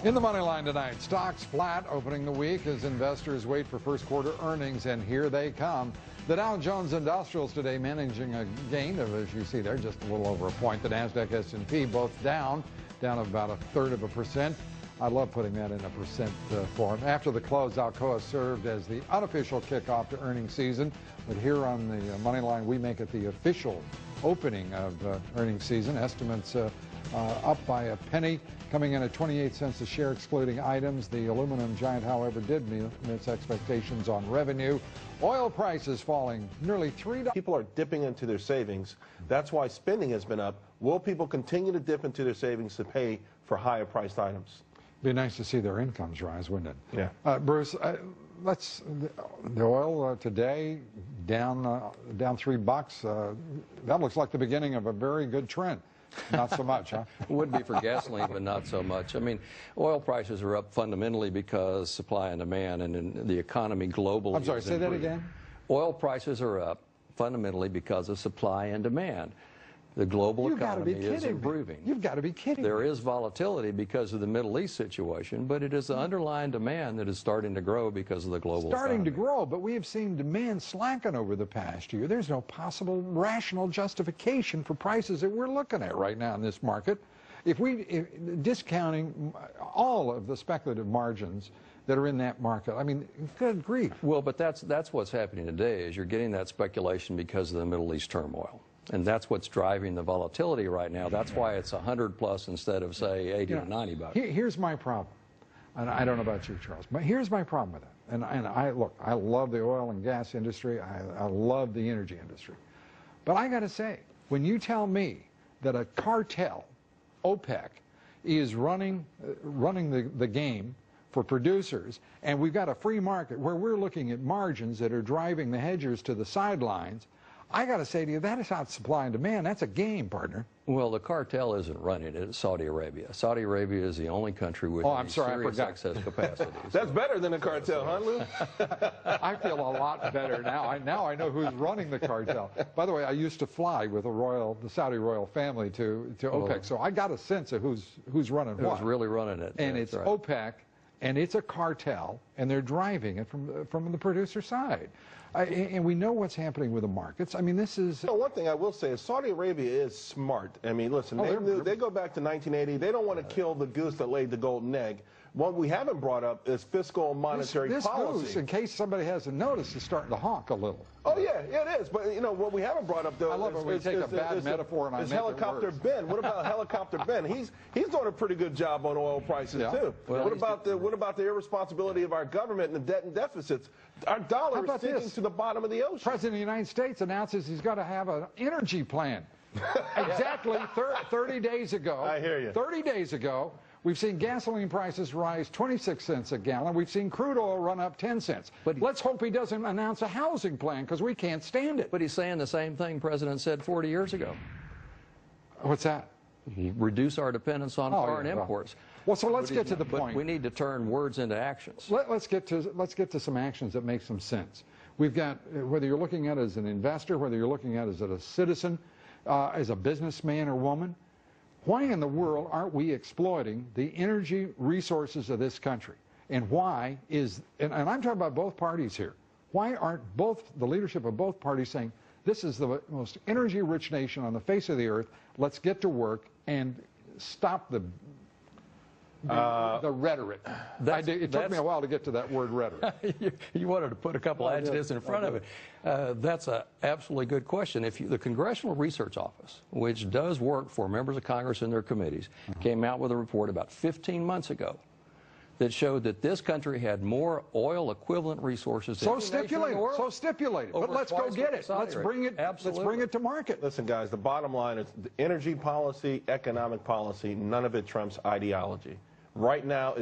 In the money line tonight, stocks flat opening the week as investors wait for first quarter earnings, and here they come. The Dow Jones Industrials today managing a gain of, as you see there, just a little over a point. The Nasdaq, S&P both down about 1/3%. I love putting that in a percent form. After the close, Alcoa served as the unofficial kickoff to earnings season. But here on the money line, we make it the official opening of earnings season. Estimates up by a penny, coming in at 28 cents a share excluding items. The aluminum giant, however, did meet its expectations on revenue. Oil prices falling nearly $3. People are dipping into their savings. That's why spending has been up. Will people continue to dip into their savings to pay for higher priced items? Be nice to see their incomes rise, wouldn't it? Yeah. Bruce, the oil today down $3. That looks like the beginning of a very good trend. Not so much, huh? Would be for gasoline, but not so much. I mean, oil prices are up fundamentally because supply and demand, and in the economy globally. I'm sorry, say that again? Oil prices are up fundamentally because of supply and demand. The global economy is improving. You've got to be kidding me. There is volatility because of the Middle East situation, but it is the underlying demand that is starting to grow because of the global starting economy. to grow, but we have seen demand slacken over the past year. There's no possible rational justification for prices that we're looking at right now in this market. If discounting all of the speculative margins that are in that market, I mean, good grief. Well, but that's what's happening today, is you're getting that speculation because of the Middle East turmoil. And that's what's driving the volatility right now. That's why it's 100 plus instead of, say, 80 or 90 bucks. Here's my problem. And I don't know about you, Charles, but here's my problem with it. And I love the oil and gas industry. I love the energy industry. But I got to say, when you tell me that a cartel, OPEC, is running the game for producers, and we've got a free market where we're looking at margins that are driving the hedgers to the sidelines, I got to say to you, that is not supply and demand. That's a game, partner. Well, the cartel isn't running it. It's Saudi Arabia. Saudi Arabia is the only country with serious excess capacity. That's better than a cartel, huh, Lou? I feel a lot better now. Now I know who's running the cartel. By the way, I used to fly with the Saudi royal family to OPEC, so I got a sense of who's running what. Who's really running it. And it's right. OPEC, and it's a cartel, and they're driving it from the producer side. And we know what's happening with the markets. I mean, this is... One thing I will say is Saudi Arabia is smart. I mean, listen, they go back to 1980. They don't want to kill the goose that laid the golden egg. What we haven't brought up is fiscal and monetary policy. This goose, in case somebody hasn't noticed, is starting to honk a little. Oh, yeah, it is. But, you know, what we haven't brought up, though, I love it when we take a bad metaphor and I make it worse. Helicopter Ben. What about Helicopter Ben? He's doing a pretty good job on oil prices, too. Well, what about the irresponsibility of our government and the debt and deficits? Our dollar is sinking to the bottom of the ocean. The President of the United States announces he's got to have an energy plan. Exactly 30 days ago. I hear you. 30 days ago, we've seen gasoline prices rise 26 cents a gallon. We've seen crude oil run up 10 cents. But let's hope he doesn't announce a housing plan, because we can't stand it. But he's saying the same thing President said 40 years ago. What's that? Reduce our dependence on foreign imports. Well, so let's get to the point. We need to turn words into actions. Let's get to some actions that make some sense. We've got, whether you're looking at it as an investor, whether you're looking at it as a citizen, as a businessman or woman, why in the world aren't we exploiting the energy resources of this country? And why is, and I'm talking about both parties here, why aren't the leadership of both parties saying, this is the most energy-rich nation on the face of the earth, let's get to work and stop the rhetoric. It took me a while to get to that word rhetoric. You wanted to put a couple adjectives in front of it. That's an absolutely good question. The Congressional Research Office, which does work for members of Congress and their committees, came out with a report about 15 months ago that showed that this country had more oil equivalent resources than So stipulated. But let's go get it. Let's bring it to market. Listen, guys, the bottom line is the energy policy, economic policy, none of it trumps ideology. Right now,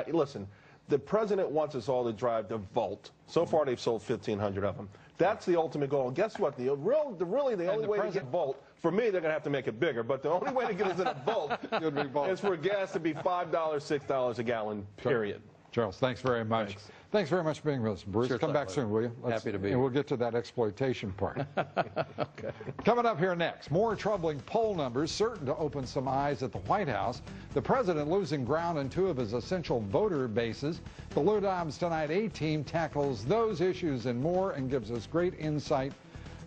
listen, the president wants us all to drive the Volt. So far, they've sold 1,500 of them. That's the ultimate goal. And guess what? The only way to get Volt, for me, they're going to have to make it bigger, but the only way to get us in a Volt is for gas to be $5, $6 a gallon, period. Charles, thanks very much. Thanks very much for being with us, Bruce. Sure Come back soon, will you? Happy to be And here. we'll get to that exploitation part. Okay. Coming up here next, more troubling poll numbers certain to open some eyes at the White House. The president losing ground in 2 of his essential voter bases. The Lou Dobbs Tonight A-Team tackles those issues and more and gives us great insight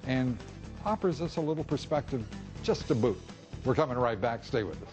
and offers us a little perspective just to boot. We're coming right back. Stay with us.